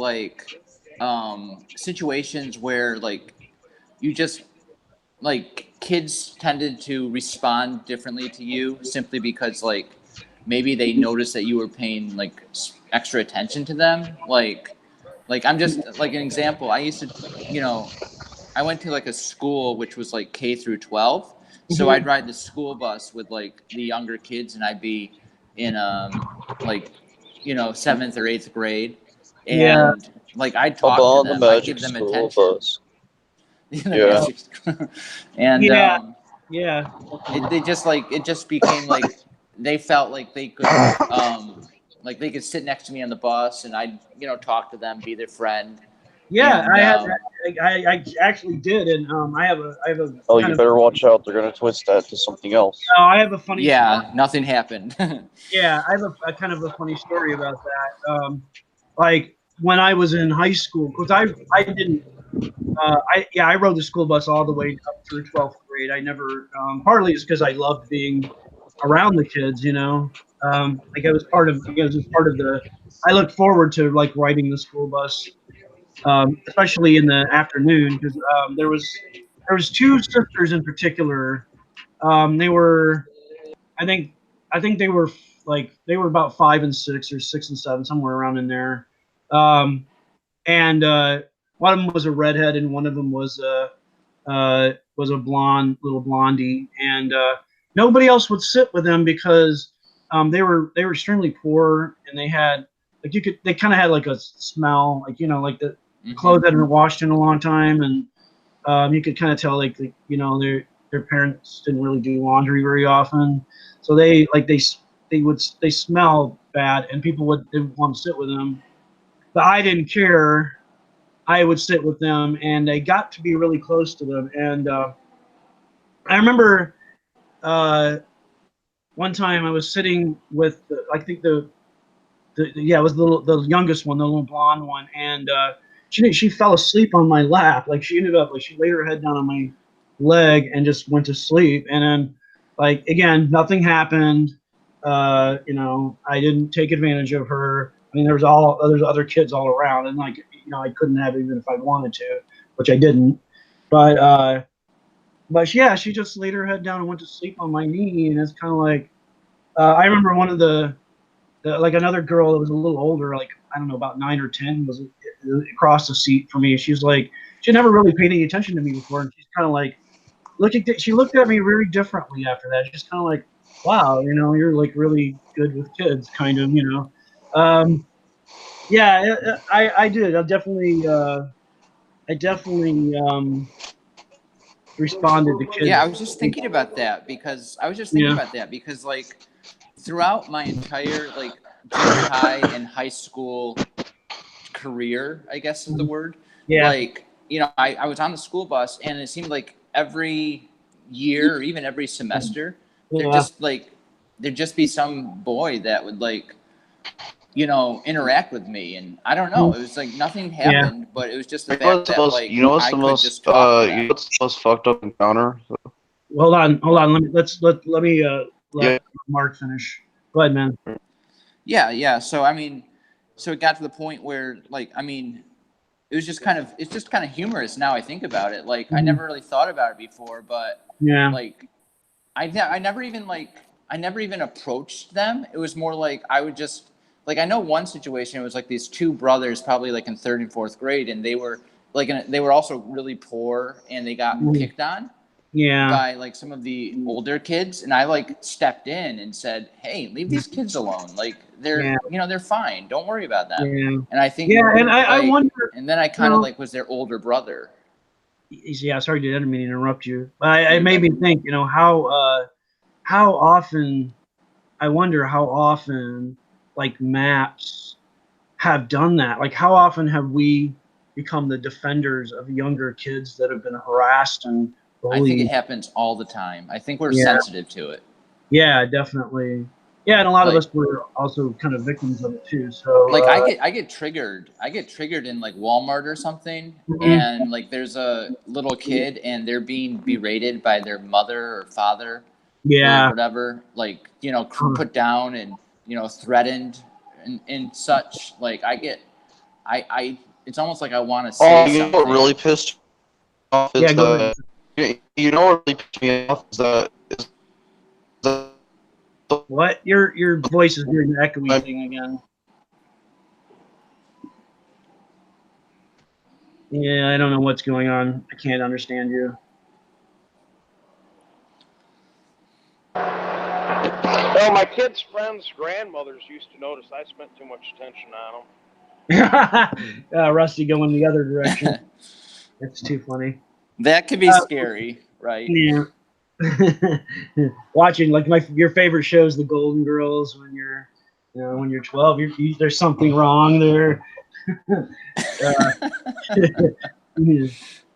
situations where you just kids tended to respond differently to you simply because maybe they noticed that you were paying extra attention to them? Like I'm just like an example. I used to, I went to like a school which was like K through 12. So I'd ride the school bus with like the younger kids, and I'd be in like 7th or 8th grade, Yeah, and like I'd Up talk to on the them, I'd magic give them school attention. bus. The Yeah. magic and yeah, yeah. they just like it just became like they felt like they could sit next to me on the bus, and I'd talk to them, be their friend. Yeah, And I actually did, and I have a Oh, kind you of better watch out. They're gonna twist that to something else. I have a funny story. yeah, nothing happened. Yeah, I have a kind of a funny story about that. Like when I was in high school, because I didn't I rode the school bus all the way up through 12th grade. I never partly it's because I loved being around the kids, like I was part of I was just part of the. I looked forward to like riding the school bus, especially in the afternoon because there was two sisters in particular. They were I think I think they were about 5 and 6 or 6 and 7 somewhere around in there. Um, and one of them was a redhead and one of them was a blonde little blondie, and nobody else would sit with them because they were extremely poor, and they had like they kind of had like a smell, like like the clothes hadn't been washed in a long time, and you could kind of tell like their parents didn't really do laundry very often, so they smell bad, and people didn't want to sit with them, but I didn't care. I would sit with them, and I got to be really close to them. And I remember uh, one time I was sitting with, I think yeah, it was the youngest one, the little blonde one, and she fell asleep on my lap. Like she ended up like she laid her head down on my leg and just went to sleep. And then like again, nothing happened. I didn't take advantage of her. I mean, there's other kids all around, and like I couldn't have even if I wanted to, which I didn't. But yeah, she just laid her head down and went to sleep on my knee, and it's kind of like I remember one of like another girl that was a little older, like I don't know, about 9 or 10, was across the seat for me. She was like, she never really paid any attention to me before, and she's kind of like she looked at me very differently after that. She's kind of like, wow, you're like really good with kids, kind of, yeah, I did. I definitely responded to kids. Yeah, I was just thinking about that because like throughout my entire like junior high and high school career, I guess is the word. Yeah. Like, I was on the school bus, and it seemed like every year or even every semester, Yeah. there'd just be some boy that would like, interact with me, and I don't know. It was like nothing happened, but it was just the fact that like I could just talk to them. what's the most fucked up encounter? Hold on. Let me Yeah. let Mark finish. Go ahead, man. Yeah. So I mean, so it got to the point where like I mean, it's just kind of humorous now I think about it. Like I never really thought about it before, but Yeah. like I never even approached them. It was more like I would just like I know one situation. It was like these two brothers, probably like in 3rd and 4th grade, and they were like they were also really poor, and they got picked on Yeah. by like some of the older kids, and I like stepped in and said, "Hey, leave these kids alone. Like they're they're fine. Don't worry about them." Yeah. And I think Yeah, and I like wonder. and then I kind of like was their older brother. Yeah, sorry, I didn't mean to interrupt you. But it made me think. How often. I wonder how often like maps have done that. Like how often have we become the defenders of younger kids that have been harassed and I think it bullied? happens all the time. I think we're Yeah. sensitive to it. Yeah, definitely. Yeah, and a lot of Like, us were also kind of victims of it too. So like I get triggered. I get triggered in like Walmart or something, and like there's a little kid and they're being berated by their mother or father or yeah, whatever, like put down and threatened and such. Like I it's almost like I want to say You know something. what really pissed me off is yeah. Go ahead. you know what really pissed me off is that What? Your voice is doing an echoey thing again. Yeah, I don't know what's going on. I can't understand you. Well, my kids' friends' grandmothers used to notice I spent too much attention on them. Rusty going the other direction. That's too funny. That could be scary, right? Yeah. Watching like your favorite shows, The Golden Girls, when you're, when you're 12, there's something wrong there.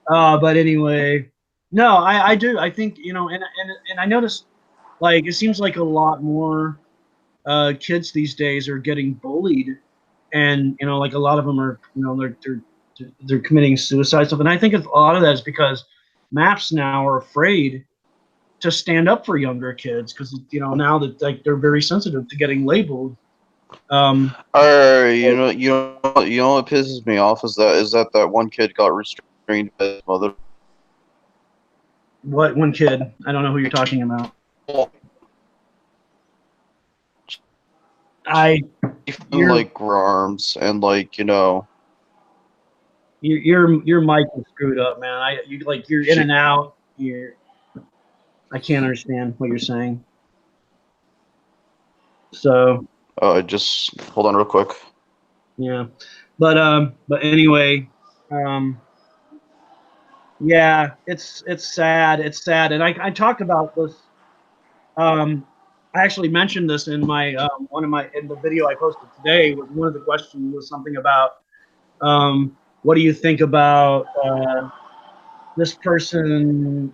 But anyway, no, I do. I think, and I noticed, like, it seems like a lot more kids these days are getting bullied, and like a lot of them are, they're committing suicide stuff, and I think a lot of that is because MAPS now are afraid to stand up for younger kids because now that like they're very sensitive to getting labeled. You know what pisses me off is that one kid got restrained by his mother. What one kid? I don't know who you're talking about. From like arms and like your mic is screwed up, man. You're in and out. I can't understand what you're saying. So. Just hold on real quick. Yeah, but anyway, yeah, it's sad. It's sad, and I talked about this. I actually mentioned this in my in the video I posted today. One of the questions was something about what do you think about this person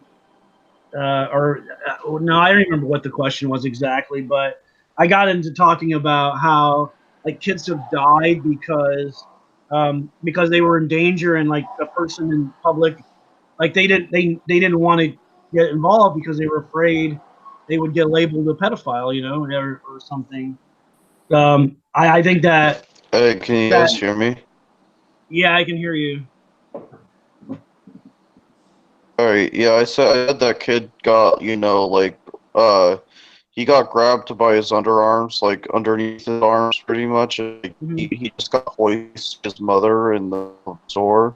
no, I don't remember what the question was exactly, but I got into talking about how like kids have died because they were in danger, and like a person in public, like they didn't want to get involved because they were afraid they would get labeled a pedophile, or something. I think that. Hey, can you guys hear me? Yeah, I can hear you. Alright, yeah, I said that kid got, he got grabbed by his underarms, like underneath his arms, pretty much. Like, he just got hoisted his mother in the store.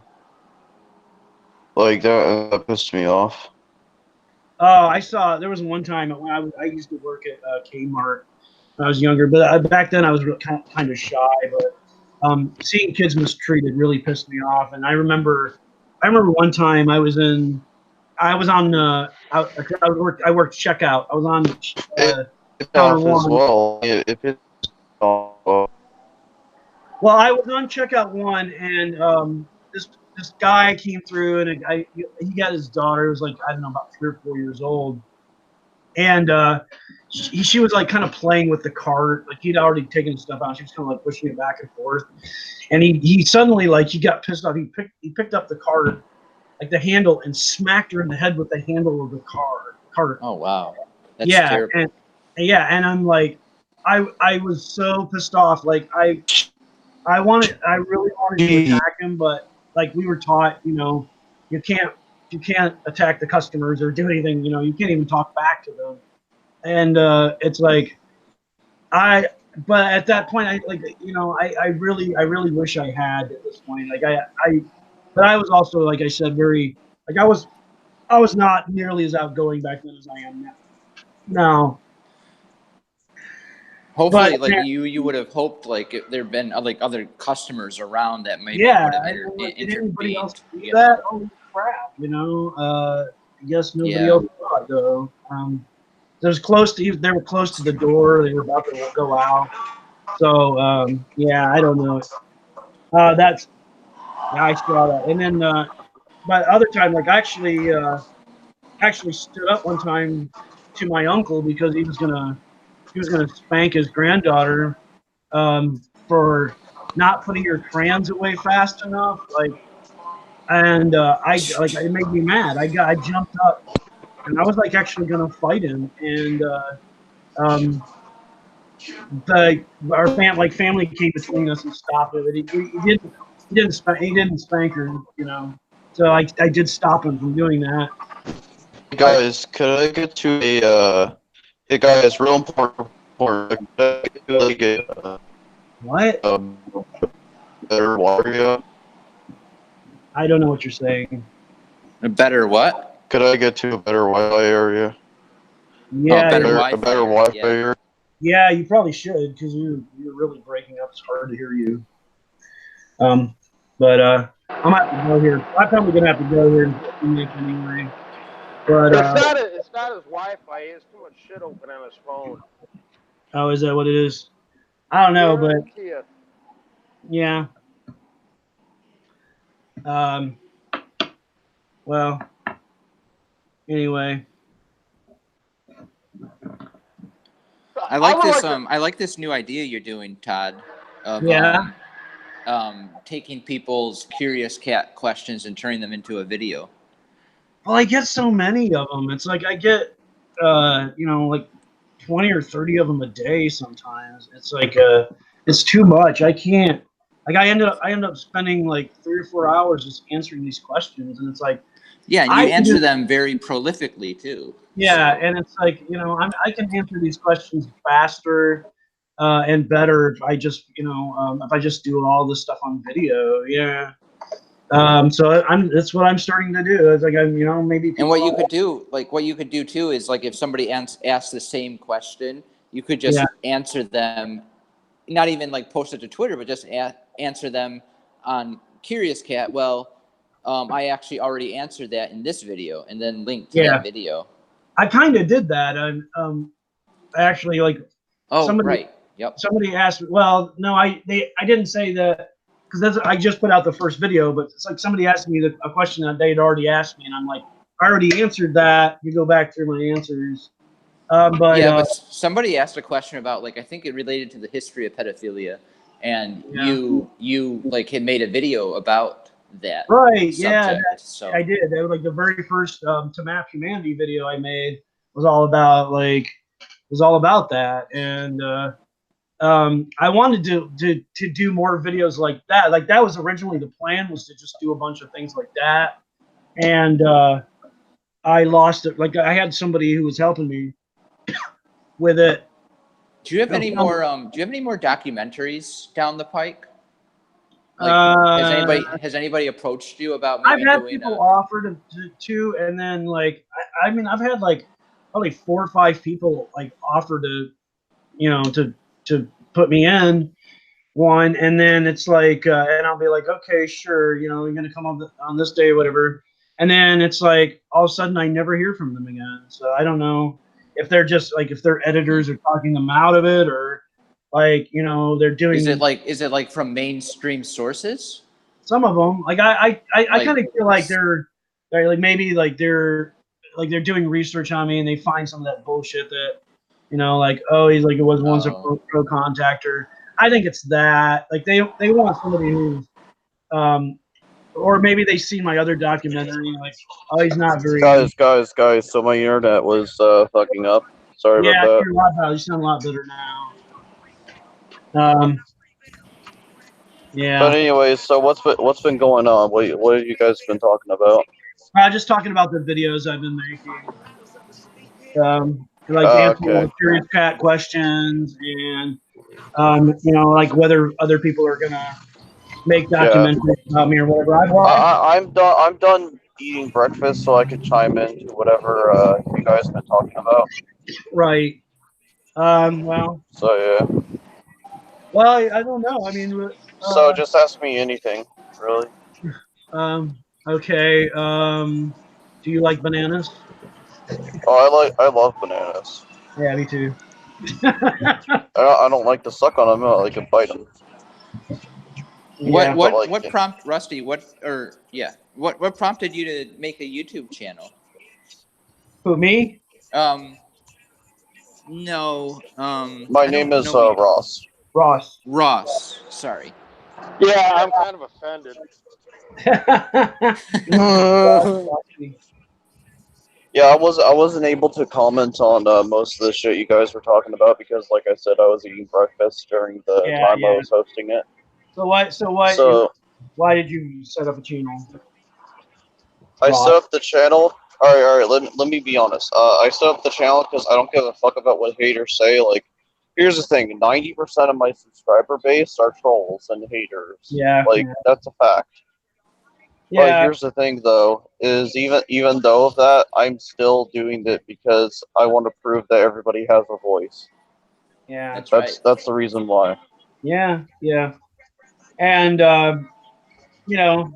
Like that pissed me off. Oh, I saw there was one time when I used to work at Kmart when I was younger, but back then I was kind of shy. But seeing kids mistreated really pissed me off. And I remember one time I worked checkout. I was on counter one. As well. Well, I was on checkout one, and this guy came through, and he got his daughter. It was like, I don't know, about 3 or 4 years old, and she was like kind of playing with the cart. Like he'd already taken his stuff out. She was kind of like pushing it back and forth, and he suddenly, like, he got pissed off. He picked up the cart, like the handle, and smacked her in the head with the handle of the cart. Oh wow, that's terrible. And I'm like, I was so pissed off. Like I really wanted to attack him, but like we were taught, you can't attack the customers or do anything. You can't even talk back to them. And it's like, but at that point, I really wish I had at this point. Like but I was also, like I said, very, like I was not nearly as outgoing back then as I am now. No. Hopefully, like you would have hoped, like if there'd been like other customers around that maybe would have intervened. That? Holy crap! I guess nobody else thought though. They were close to the door. They were about to go out. So I don't know. I saw that, and then but other time, like I actually stood up one time to my uncle because he was gonna spank his granddaughter for not putting her crayons away fast enough. And it made me mad. I jumped up, and I was like actually gonna fight him. And our family came between us and stopped it. He didn't spank her, So I did stop him from doing that. Hey guys, could I get to a hey guys, real important. What? Better Wario. I don't know what you're saying. A better what? Could I get to a better Wi-Fi area? Yeah, better A Wi-Fi. better Wi-Fi Yeah. area? yeah, you probably should because you're really breaking up. It's hard to hear you. But I'm gonna have to go here. I'm probably gonna have to go here in a few minutes anyway. But It's not his Wi-Fi. He has too much shit open on his phone. oh, is that what it is? I don't know, but Guarantee it. yeah. Um. Well. Anyway. I like would this. to- I like this new idea you're doing, Todd. Of Yeah. taking people's curious cat questions and turning them into a video. Well, I get so many of them. It's like I get, like 20 or 30 of them a day sometimes. It's like, it's too much. I can't. Like I end up spending like 3 or 4 hours just answering these questions, and it's like, Yeah, and I you can answer just, them very prolifically too. yeah, So, and it's like, I can answer these questions faster and better if I just, if I just do all this stuff on video. Yeah. So that's what I'm starting to do. It's like maybe and what people you don't. could do, too, is like if somebody asks the same question, you could just Yeah. answer them, not even like post it to Twitter, but just answer them on Curious Cat. Well, I actually already answered that in this video, and then link to Yeah. that video. I kind of did that. Actually, like Oh, somebody right. Yep. somebody asked. Well, no, I didn't say that because I just put out the first video. But it's like somebody asked me a question that they'd already asked me, and I'm like, I already answered that. You go back through my answers. Yeah, but somebody asked a question about, like, I think it related to the history of pedophilia, and Yeah. you like had made a video about that Right. Yeah, subject. So I did. That was like the very first To Map Humanity video I made was all about that, and I wanted to do more videos like that. Like that was originally the plan, was to just do a bunch of things like that. And I lost it. Like I had somebody who was helping me with it. do you have any more? Do you have any more documentaries down the pike? Like, has anybody approached you about maybe I've had doing? people offer to, and then like I mean I've had like probably 4 or 5 people like offer to to put me in one, and then it's like and I'll be like, okay, sure, you're gonna come on this day, whatever, and then it's like all of a sudden I never hear from them again. So I don't know if they're just like, if their editors are talking them out of it, or like they're doing. Is it like from mainstream sources? Some of them, like I Like- kind of feel like they're like maybe like they're doing research on me, and they find some of that bullshit that like, oh, he's like, it was once a pro contactor. I think it's that, like they want somebody who's or maybe they see my other documentary, like, oh, he's not very. Guys. So my internet was fucking up. Sorry Yeah, about you're a lot better. You sound a lot better now. Yeah. But anyways, so what's been going on? What have you guys been talking about? Just talking about the videos I've been making. Like answering all the curious cat questions, and like whether other people are gonna make documentaries about me or whatever. I'm done eating breakfast, so I could chime in to whatever you guys been talking about. Right. Well. So yeah. Well, I don't know. I mean. So just ask me anything, really. Okay. Do you like bananas? Oh, I love bananas. Yeah, me too. I don't like to suck on them. I like to bite them. Yeah. What prompted you to make a YouTube channel? Who, me? No. My name is Ross. Ross. Sorry. Yeah, I'm kind of offended. Yeah, I wasn't able to comment on most of the shit you guys were talking about because, like I said, I was eating breakfast during the time I was hosting it. Why did you set up a channel? I set up the channel. All right. Let me be honest. I set up the channel because I don't give a fuck about what haters say. Like, here's the thing: 90% of my subscriber base are trolls and haters. Yeah. Like, that's a fact. But Yeah, here's the thing, though, is even though of that, I'm still doing it because I want to prove that everybody has a voice. yeah, That's right. That's the reason why. yeah. And you know,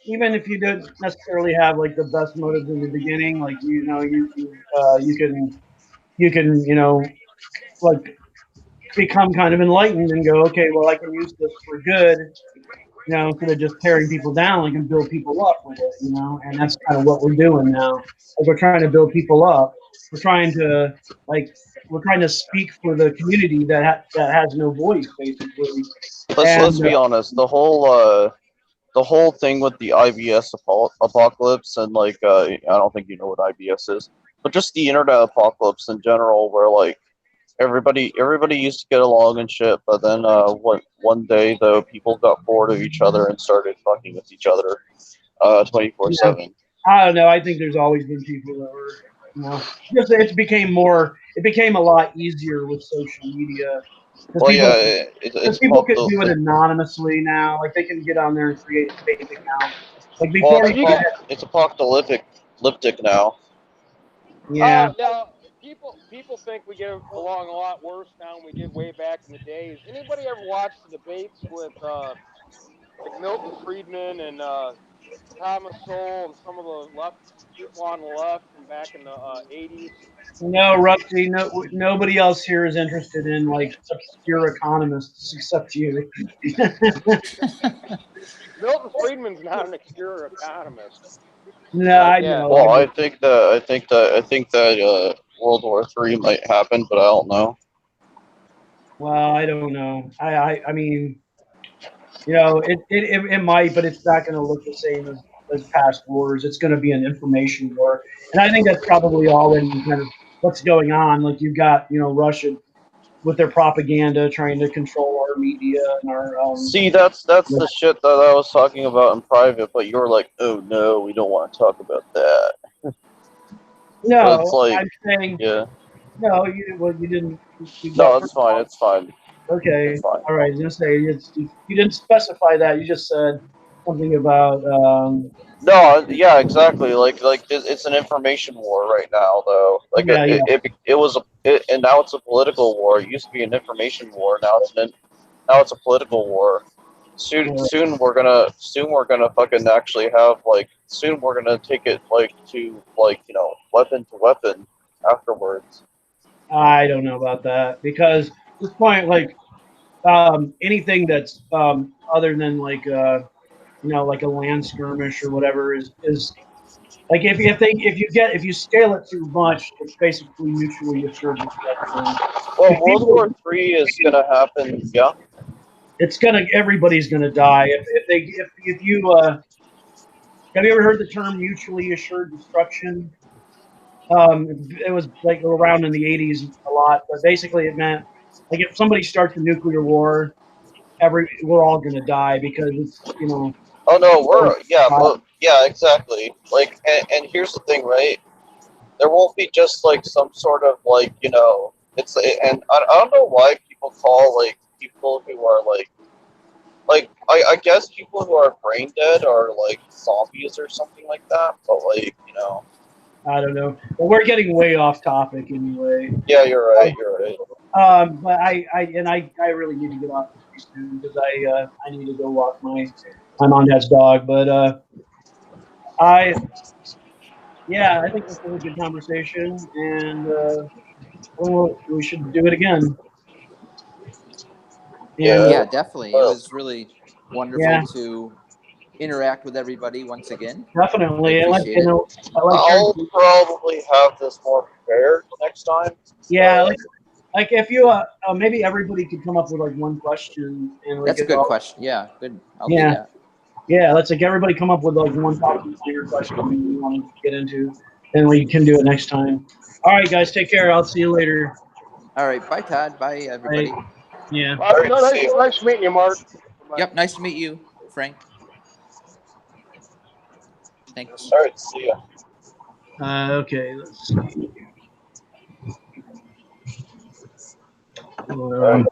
even if you don't necessarily have like the best motives in the beginning, like you can like become kind of enlightened and go, okay, well, I can use this for good, instead of just tearing people down, I can build people up with it, and that's kind of what we're doing now. As we're trying to build people up, we're trying to like we're trying to speak for the community that has no voice, basically. Let's And be honest. The whole thing with the IBS apocalypse and like I don't think you know what IBS is, but just the internet apocalypse in general, where like everybody used to get along and shit, but then one day though people got bored of each other and started fucking with each other 24/7. I don't know. I think there's always been people that were, just it became a lot easier with social media because Well, yeah, because it's people called could do it the anonymously now. Like they can get on there and create fake accounts. Like well, before you could, it's apocalyptic now. yeah. Now people think we get along a lot worse now than we did way back in the days. Anybody ever watch the debates with like Milton Friedman and Thomas Sowell and some of the left people on the left from back in the 80s? No, Rusty. No, nobody else here is interested in like obscure economists except you. Milton Friedman's not an obscure economist. No, Not I yet. know. Well, I think that World War III might happen, but I don't know. Well, I don't know. I mean, it might, but it's not going to look the same as past wars. It's going to be an information war, and I think that's probably already kind of what's going on. Like you've got Russia with their propaganda trying to control our media and our See, that's the shit that I was talking about in private, but you were like, "Oh no, we don't want to talk about that." But it's No, like, I'm saying yeah, no. You didn't. no, it's fine, it's fine, Okay, it's fine. all right. I was gonna say you didn't specify that. You just said something about No, yeah, exactly. Like it's an information war right now, though. Like yeah, yeah. and now it's a political war. It used to be an information war. Now it's a political war. Soon we're gonna fucking actually have like soon we're gonna take it like to like weapon to weapon afterwards. I don't know about that because at this point, like anything that's other than like like a land skirmish or whatever is like if you scale it too much, it's basically mutually assured destruction. Well, If World people, War III is gonna happen. Yeah. everybody's gonna die if you have you ever heard the term mutually assured destruction? It was like around in the 80s a lot, but basically it meant like if somebody starts a nuclear war, we're all gonna die because it's Oh no, so yeah, exactly. Like, and here's the thing, right? There won't be just like some sort of like and I don't know why people call like people who are like I guess people who are brain dead are like zombies or something like that, but like I don't know. But we're getting way off topic anyway. yeah, you're right. But I really need to get off this soon because I need to go walk my mom and dad's dog. But I I think this was a good conversation, and we should do it again. And Yeah, Yeah, definitely. It well, was really wonderful yeah, to interact with everybody once again. I definitely. appreciate it. I like hearing. I'll probably have this more prepared next time. Yeah, like if you maybe everybody could come up with like one question and we That's a could good all question. Yeah, good. I'll do yeah. that. Yeah, let's like everybody come up with like one topic or question you want to get into, and we can do it next time. All right, guys, take care. I'll see you later. All right. Bye, Todd. Bye, Bye. everybody. Yeah. All right, see you. Nice meeting you, Mark. Bye. Yep. Nice to meet you, Frank. Thanks. All right, see ya. Okay. Let's see. All right.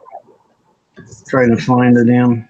Trying to find the damn.